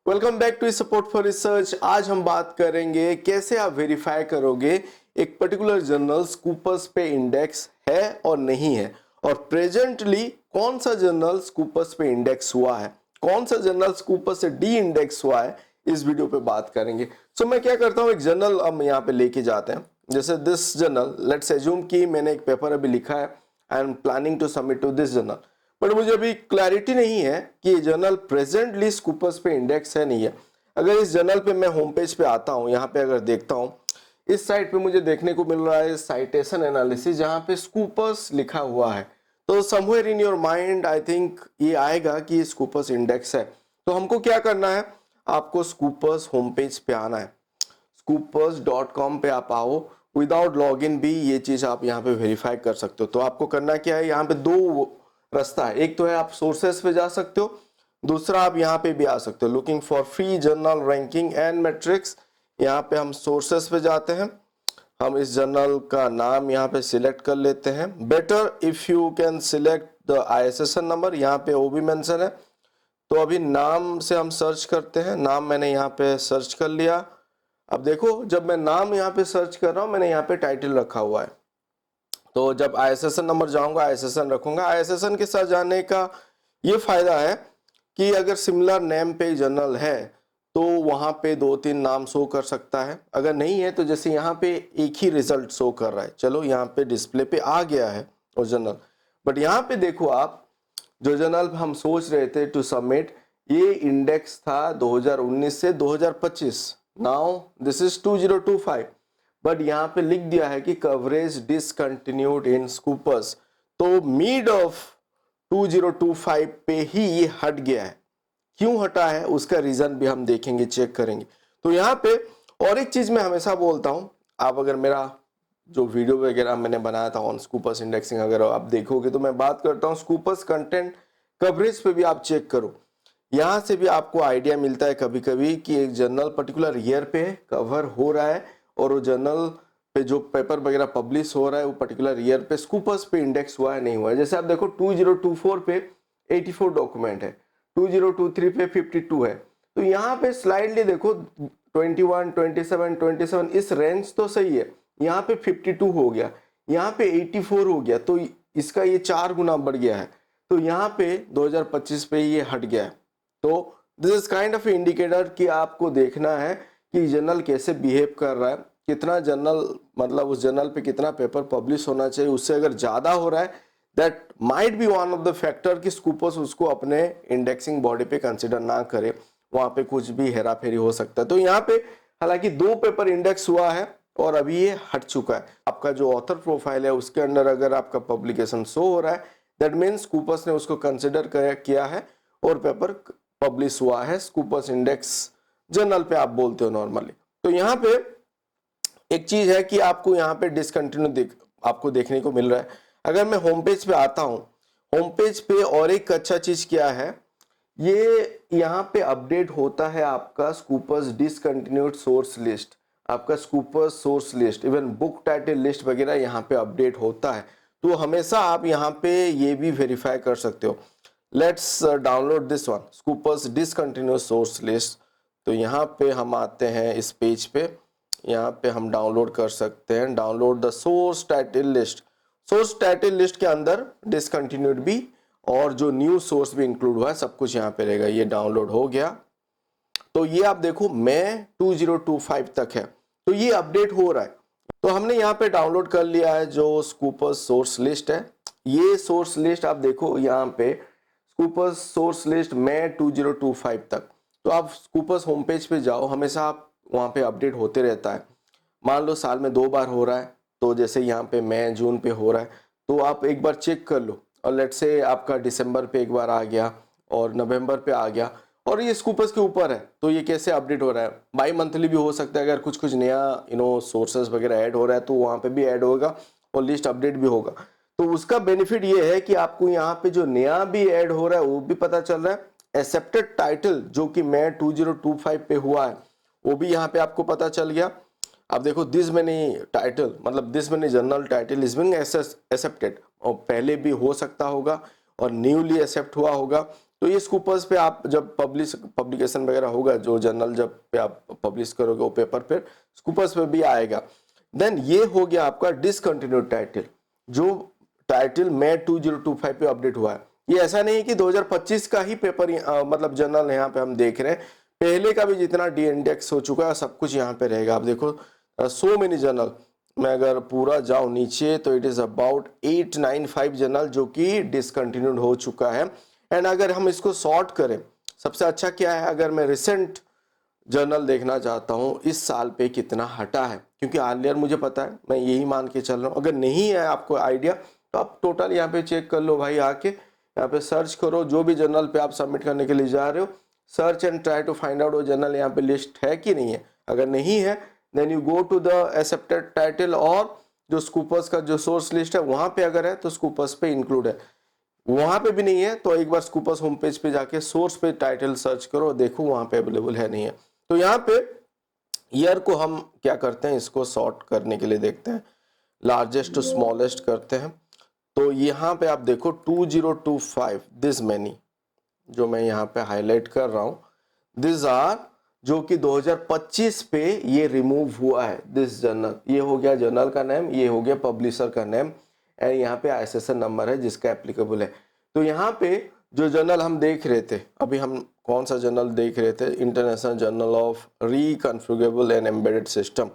Welcome back to support for research. आज हम बात करेंगे कैसे आप वेरीफाई करोगे एक पर्टिकुलर जर्नल स्कूपर्स पे इंडेक्स है और नहीं है, और प्रेजेंटली कौन सा जर्नल स्कूपर्स पे इंडेक्स हुआ है, कौन सा जर्नल स्कूपर्स से डी इंडेक्स हुआ है, इस वीडियो पे बात करेंगे। सो मैं क्या करता हूँ, एक जर्नल हम यहाँ पे लेके जाते हैं। जैसे दिस जर्नल, लेट्स एज्यूम कि मैंने एक पेपर अभी लिखा है, I am planning to submit to this journal, but मुझे अभी क्लैरिटी नहीं है कि ये जर्नल प्रेजेंटली स्कूपर्स पे इंडेक्स है नहीं है। अगर इस जर्नल पे मैं होम पेज पे आता हूँ, यहाँ पे अगर देखता हूँ, इस साइट पे मुझे देखने को मिल रहा है साइटेशन एनालिसिस, जहाँ पे स्कूपर्स लिखा हुआ है। तो somewhere in your mind I think ये आएगा कि ये स्कूपर्स इंडेक्स है। तो हमको क्या करना है, आपको स्कूपर्स होम पेज पे आना है। scoopers.com पे आप आओ, विदाउट लॉगिन भी ये चीज आप यहाँ पे वेरीफाई कर सकते हो। तो आपको करना क्या है, यहाँ पे दो रास्ता है। एक तो है आप सोर्सेस पे जा सकते हो, दूसरा आप यहाँ पे भी आ सकते हो, looking for free journal ranking and matrix. यहाँ पे हम सोर्सेस पे जाते हैं, हम इस जर्नल का नाम यहाँ पे सिलेक्ट कर लेते हैं। Better if you can select the ISSN number, यहाँ पे वो भी मेंशन है। तो अभी नाम से हम सर्च करते हैं, नाम मैंने यहाँ पे सर्च कर लिया। अब देखो, जब मैं नाम यहाँ पे सर्च कर रहा हूँ, मैंने यहाँ पे टाइटल रखा हुआ है। तो जब ISSN नंबर जाऊंगा, ISSN रखूंगा। ISSN के साथ जाने का ये फायदा है कि अगर सिमिलर नेम पे जर्नल है तो वहां पे दो तीन नाम शो कर सकता है। अगर नहीं है तो जैसे यहाँ पे एक ही रिजल्ट शो कर रहा है, चलो यहाँ पे डिस्प्ले पे आ गया है वो जर्नल, बट यहाँ पे देखो आप, जो जर्नल हम सोच रहे थे टू सबमिट, ये इंडेक्स था 2019 से 2025। नाउ दिस इज 2025, बट यहाँ पे लिख दिया है कि कवरेज डिसकंटिन्यूड इन स्कूपर्स। तो मिड ऑफ 2025 पे ही ये हट गया है। क्यों हटा है उसका रीजन भी हम देखेंगे, चेक करेंगे। तो यहाँ पे और एक चीज मैं हमेशा बोलता हूँ, आप अगर मेरा जो वीडियो वगैरह मैंने बनाया था ऑन स्कूपर्स इंडेक्सिंग अगर आप देखोगे, तो मैं बात करता हूँ स्कूपर्स कंटेंट कवरेज पे भी आप चेक करो। यहाँ से भी आपको आइडिया मिलता है कभी कभी कि एक जर्नल पर्टिकुलर ईयर पे कवर हो रहा है, और वो जर्नल पे जो पेपर वगैरह पब्लिश हो रहा है वो पर्टिकुलर ईयर पे स्कूपर्स पे इंडेक्स हुआ है नहीं हुआ है। जैसे आप देखो 2024 पे 84 डॉक्यूमेंट है, 2023 पे 52 है। तो यहाँ पे स्लाइडली देखो 21, 27, 27 इस रेंज तो सही है, यहाँ पे 52 हो गया, यहाँ पे 84 हो गया, तो इसका ये 4 गुना बढ़ गया है। तो यहाँ पे 2025 पे ये हट गया है। तो this is kind of indicator कि आपको देखना है कि जर्नल कैसे बिहेव कर रहा है, कितना जर्नल, मतलब उस जर्नल पे कितना पेपर पब्लिश होना चाहिए। उससे अगर ज्यादा हो रहा है, that might be one of the factor कि स्कूपर्स उसको अपने इंडेक्सिंग बॉडी पे कंसिडर ना करे, वहां पे कुछ भी हेरा फेरी हो सकता है। तो यहाँ पे हालांकि 2 पेपर इंडेक्स हुआ है और अभी ये हट चुका है। आपका जो ऑथर प्रोफाइल है उसके अंदर अगर आपका पब्लिकेशन शो हो रहा है, दैट मीन्स स्कूपर्स ने उसको कंसिडर किया है और पेपर पब्लिश हुआ है स्कूपर्स इंडेक्स जर्नल पे, आप बोलते हो नॉर्मली। तो यहाँ पे एक चीज है कि आपको यहाँ पे डिसकंटिन्यू आपको देखने को मिल रहा है। अगर मैं होम पेज पे आता हूँ, होम पेज पे और एक अच्छा चीज क्या है, ये यहाँ पे अपडेट होता है आपका स्कूपर्स डिसकंटिन्यूड सोर्स लिस्ट, आपका Scopus source list, even book title list वगैरह यहाँ पे अपडेट होता है। तो हमेशा आप यहाँ पे ये भी वेरीफाई कर सकते हो। Let's download this one, Scopus discontinued source list. तो यहाँ पे हम आते हैं इस पेज पे, यहाँ पे हम डाउनलोड कर सकते हैं, download the source title list. Source title list के अंदर डिसकंटिन्यूड भी और जो न्यू सोर्स भी इंक्लूड हुआ है, सब कुछ यहाँ पे रहेगा। ये डाउनलोड हो गया। तो ये आप देखो मई 2025 तक है, तो ये अपडेट हो रहा है। तो हमने यहाँ पे डाउनलोड कर लिया है जो स्कूपर्स सोर्स लिस्ट है। ये सोर्स लिस्ट आप देखो यहाँ पे स्कूपर्स सोर्स लिस्ट मई 2025 तक। तो आप स्कूपर्स होम पेज पे जाओ, हमेशा आप वहाँ पे अपडेट होते रहता है। मान लो साल में 2 बार हो रहा है, तो जैसे यहाँ पे मई जून पे हो रहा है, तो आप एक बार चेक कर लो। और लेट्स से आपका दिसंबर पे एक बार आ गया और नवंबर पे आ गया, और ये स्कूपर्स के ऊपर है, तो ये कैसे अपडेट हो रहा है। बाई मंथली भी हो सकता है, अगर कुछ कुछ नया सोर्सेस वगैरह ऐड हो रहा है तो वहाँ पे भी ऐड होगा और लिस्ट अपडेट भी होगा। तो उसका बेनिफिट ये है कि आपको यहाँ पे जो नया भी ऐड हो रहा है वो भी पता चल रहा है। एक्सेप्टेड टाइटल जो कि मई 2025 पे हुआ है वो भी यहाँ पे आपको पता चल गया। अब देखो दिस मैनी टाइटल, मतलब this many journal title is being accepted, और पहले भी हो सकता होगा और न्यूली एक्सेप्ट हुआ होगा। तो ये स्कूपर्स पे आप जब पब्लिकेशन वगैरह होगा, जो जर्नल जब पे आप पब्लिश करोगे वो पेपर फिर स्कूपर्स पे भी आएगा। देन ये हो गया आपका डिसकंटिन्यूड टाइटल, जो टाइटल मई 2025 पे अपडेट हुआ है। ये ऐसा नहीं कि 2025 का ही पेपर मतलब जर्नल यहाँ पे हम देख रहे हैं, पहले का भी जितना डी इंडेक्स हो चुका है सब कुछ यहाँ पे रहेगा। आप देखो सो मेनी जर्नल, मैं अगर पूरा जाऊं नीचे तो इट इज अबाउट 895 जर्नल जो कि डिसकंटिन्यूड हो चुका है। एंड अगर हम इसको सॉर्ट करें, सबसे अच्छा क्या है, अगर मैं रिसेंट जर्नल देखना चाहता हूँ इस साल पे कितना हटा है, क्योंकि अर्लियर मुझे पता है, मैं यही मान के चल रहा हूँ। अगर नहीं है आपको आइडिया तो आप टोटल यहाँ पे चेक कर लो भाई, आके यहाँ पे सर्च करो जो भी जर्नल पे आप सबमिट करने के लिए जा रहे हो, search and try to find out वो जर्नल यहाँ पे लिस्ट है कि नहीं है। अगर नहीं है then you go to the accepted title, और जो स्कूपर्स का जो सोर्स लिस्ट है वहां पे अगर है तो स्कूपर्स पे इंक्लूड है, वहां पे भी नहीं है तो एक बार स्कूपर्स होम पेज पे जाके सोर्स पे टाइटल सर्च करो, देखो वहां पे अवेलेबल है नहीं है। तो यहाँ पे ईयर को हम क्या करते हैं, इसको सॉर्ट करने के लिए देखते हैं, लार्जेस्ट टू स्मॉलेस्ट करते हैं। तो यहाँ पे आप देखो 2025 दिस मैनी जो मैं यहाँ पे हाईलाइट कर रहा हूँ, दिस आर जो कि 2025 पे ये रिमूव हुआ है दिस जर्नल। ये हो गया जर्नल का नेम, ये हो गया पब्लिशर का नेम, एंड यहाँ पे ISSN नंबर है जिसका एप्लीकेबल है। तो यहाँ पे जो जर्नल हम देख रहे थे, अभी हम कौन सा जर्नल देख रहे थे, international journal of reconfigurable and embedded system.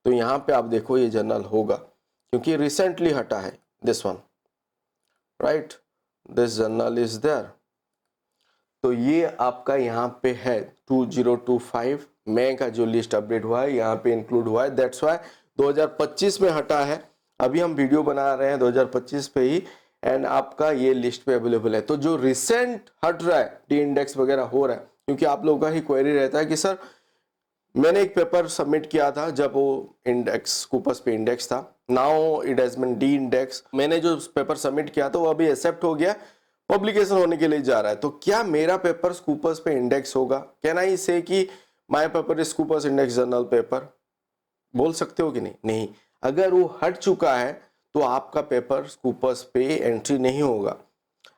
तो यहाँ पे आप देखो ये जर्नल होगा क्योंकि रिसेंटली हटा है, this one right, this journal is there. तो ये आपका यहाँ पे है 2025 मई का जो लिस्ट अपडेट हुआ है यहाँ पे इंक्लूड हुआ है, दैट्स वाई 2025 में हटा है। अभी हम वीडियो बना रहे हैं 2025 पे ही, एंड आपका ये लिस्ट पे अवेलेबल है। तो जो रिसेंट हट रहा है, डी इंडेक्स वगैरह हो रहा है, क्योंकि आप लोगों का ही क्वेरी रहता है कि सर मैंने एक पेपर सबमिट किया था जब वो इंडेक्स स्कूपर्स पे इंडेक्स था, now it has been deindex, मैंने जो पेपर सबमिट किया था वो अभी एक्सेप्ट हो गया, पब्लिकेशन होने के लिए जा रहा है, तो क्या मेरा पेपर स्कूपर्स पे इंडेक्स होगा? कैन आई से कि my paper is Scopus index journal paper? बोल सकते हो कि नहीं? नहीं। अगर वो हट चुका है तो आपका पेपर स्कूपर्स पे एंट्री नहीं होगा।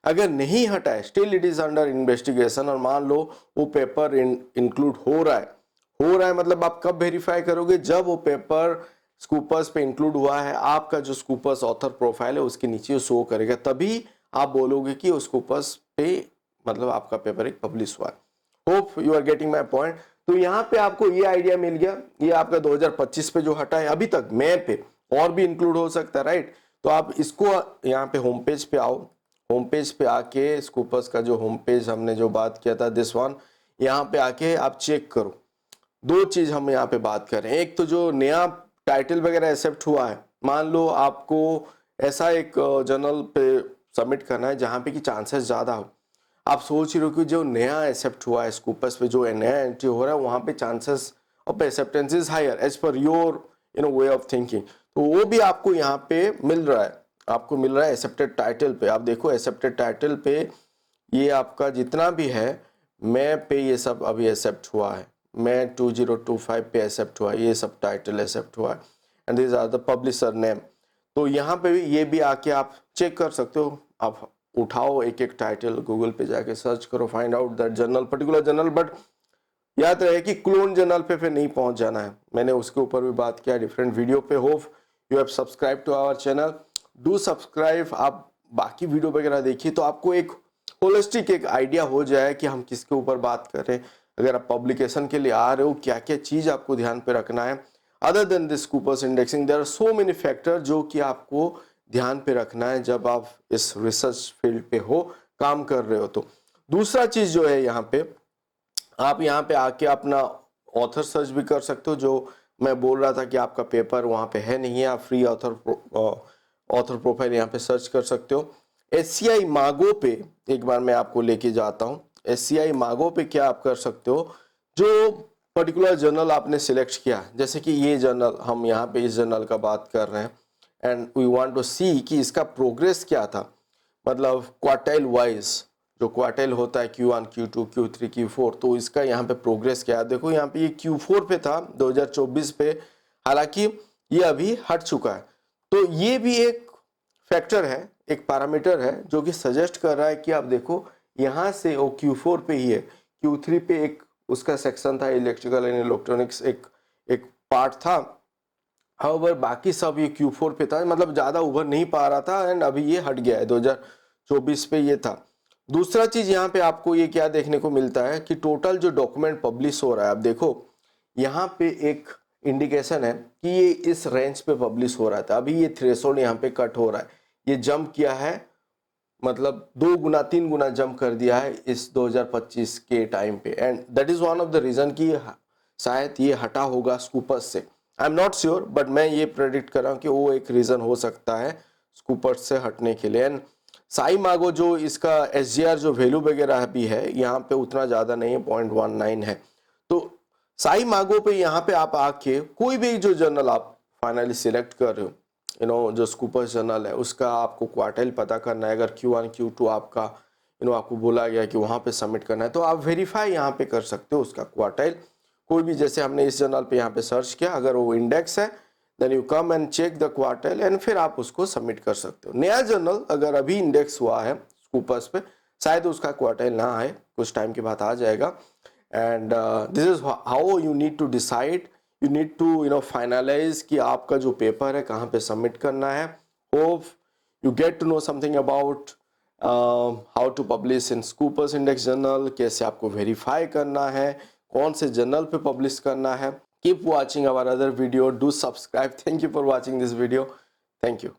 अगर नहीं हटा है, still it is under investigation, और मान लो वो पेपर इंक्लूड हो रहा है मतलब आप कब वेरीफाई करोगे? जब वो पेपर स्कूपर्स पे इंक्लूड हुआ है, आपका जो स्कूपर्स ऑथर प्रोफाइल है उसके नीचे शो करेगा, तभी आप बोलोगे कि उस स्कूपर्स पे मतलब आपका पेपर एक पब्लिश हुआ है। Hope you are getting my point. तो यहाँ पे आपको ये आइडिया मिल गया, ये आपका 2025 पे जो हटा है अभी तक मई पे, और भी इंक्लूड हो सकता है राइट। तो आप इसको यहाँ पे होम पेज पे आओ, होम पेज पे आके स्कूपर्स का जो होम पेज हमने जो बात किया था दिस वन, यहाँ पे आके आप चेक करो। दो चीज हम यहाँ पे बात करें, एक तो जो नया टाइटल वगैरह एक्सेप्ट हुआ है, मान लो आपको ऐसा एक जर्नल पे सबमिट करना है जहाँ पे कि चांसेस ज़्यादा हो, आप सोच रहे हो कि जो नया एक्सेप्ट हुआ है स्कूपर्स पे, जो नया एंट्री हो रहा है वहाँ पे chances of acceptance is higher as per your way of thinking, तो वो भी आपको यहाँ पे मिल रहा है, आपको मिल रहा है एक्सेप्टेड टाइटल पे। आप देखो एक्सेप्टेड टाइटल पे ये आपका जितना भी है मई पे ये सब अभी एक्सेप्ट हुआ है, मई 2025 पे एक्सेप्ट हुआ है, ये सब टाइटल एक्सेप्ट हुआ है, and this are the publisher name. तो यहाँ पे भी ये भी आके आप चेक कर सकते हो, आप उठाओ एक एक टाइटल, गूगल पे जाके सर्च करो, find out that journal, particular journal, but याद रहे कि क्लोन जर्नल पे फिर नहीं पहुंच जाना है, मैंने उसके ऊपर भी बात किया डिफरेंट वीडियो पे। Hope you have subscribe to our channel, do subscribe. आप बाकी वीडियो वगैरह देखिए तो आपको एक होलिस्टिक एक आइडिया हो जाए कि हम किसके ऊपर बात कर रहे हैं। अगर आप पब्लिकेशन के लिए आ रहे हो, क्या क्या चीज़ आपको ध्यान पे रखना है, other than this Scopus indexing there are so many factor जो कि आपको ध्यान पे रखना है जब आप इस रिसर्च फील्ड पे हो, काम कर रहे हो। तो दूसरा चीज़ जो है यहाँ पे, आप यहाँ पे आके अपना ऑथर सर्च भी कर सकते हो, जो मैं बोल रहा था कि आपका पेपर वहाँ पे है नहीं है, आप फ्री ऑथर प्रोफाइल यहाँ पे सर्च कर सकते हो। SCI मागो पे एक बार मैं आपको लेके जाता हूँ। SCI मागो पे क्या आप कर सकते हो, जो पर्टिकुलर जर्नल आपने सिलेक्ट किया, जैसे कि ये जर्नल, हम यहाँ पे इस जर्नल का बात कर रहे हैं, एंड वी वांट टू सी कि इसका प्रोग्रेस क्या था, मतलब क्वार्टाइल वाइज जो क्वार्टाइल होता है Q1, Q2, Q3, Q4, तो इसका यहाँ पे प्रोग्रेस क्या है। देखो यहाँ पे ये Q4 पे था 2024 पे, हालांकि ये अभी हट चुका है। तो ये भी एक फैक्टर है, एक पैरामीटर है जो कि सजेस्ट कर रहा है कि आप देखो यहाँ से वो Q4 पे ही है। Q3 पे एक उसका सेक्शन था इलेक्ट्रिकल एंड इलेक्ट्रॉनिक्स, एक पार्ट था। हाउएवर बाकी सब ये Q4 पे था, मतलब ज़्यादा उभर नहीं पा रहा था, एंड अभी ये हट गया है, 2024 पे ये था। दूसरा चीज़ यहाँ पे आपको ये क्या देखने को मिलता है कि टोटल जो डॉक्यूमेंट पब्लिश हो रहा है, आप देखो यहाँ पे एक इंडिकेशन है कि ये इस रेंज पे पब्लिश हो रहा था। अभी ये थ्रेशोल्ड यहाँ पे कट हो रहा है, ये जंप किया है, मतलब 2 गुना 3 गुना जंप कर दिया है इस 2025 के टाइम पे, and that is one of the reason कि शायद ये हटा होगा स्कूपर्स से। I am not sure, but मैं ये प्रेडिक्ट कर रहा हूँ कि वो एक रीजन हो सकता है स्कूपर्स से हटने के लिए। एंड साई मागो जो इसका SGR जो वैल्यू वगैरह भी है यहाँ पे उतना ज़्यादा नहीं है, 0.19 है। तो साई मागो पे यहाँ पे आप आके कोई भी जो जर्नल आप फाइनली सिलेक्ट कर रहे हो, जो स्कूपर्स जर्नल है उसका आपको क्वार्टाइल पता करना है। अगर Q1 Q2 आपका आपको बोला गया कि वहाँ पे सबमिट करना है, तो आप वेरीफाई यहाँ पे कर सकते हो उसका क्वार्टाइल। कोई भी, जैसे हमने इस जर्नल पे यहाँ पे सर्च किया, अगर वो इंडेक्स है then you come and check the quartile, एंड फिर आप उसको सबमिट कर सकते हो। नया जर्नल अगर अभी इंडेक्स हुआ है स्कूपर्स पे, शायद उसका क्वार्टाइल ना आए, कुछ टाइम के बाद आ जाएगा। And this is how you need to decide, you need to finalize कि आपका जो पेपर है कहाँ पे सबमिट करना है। Hope you get to know something about how to publish in Scoopers Index Journal, कैसे आपको वेरीफाई करना है, कौन से जर्नल पे पब्लिश करना है। Keep watching our other video, do subscribe. Thank you for watching this video. Thank you.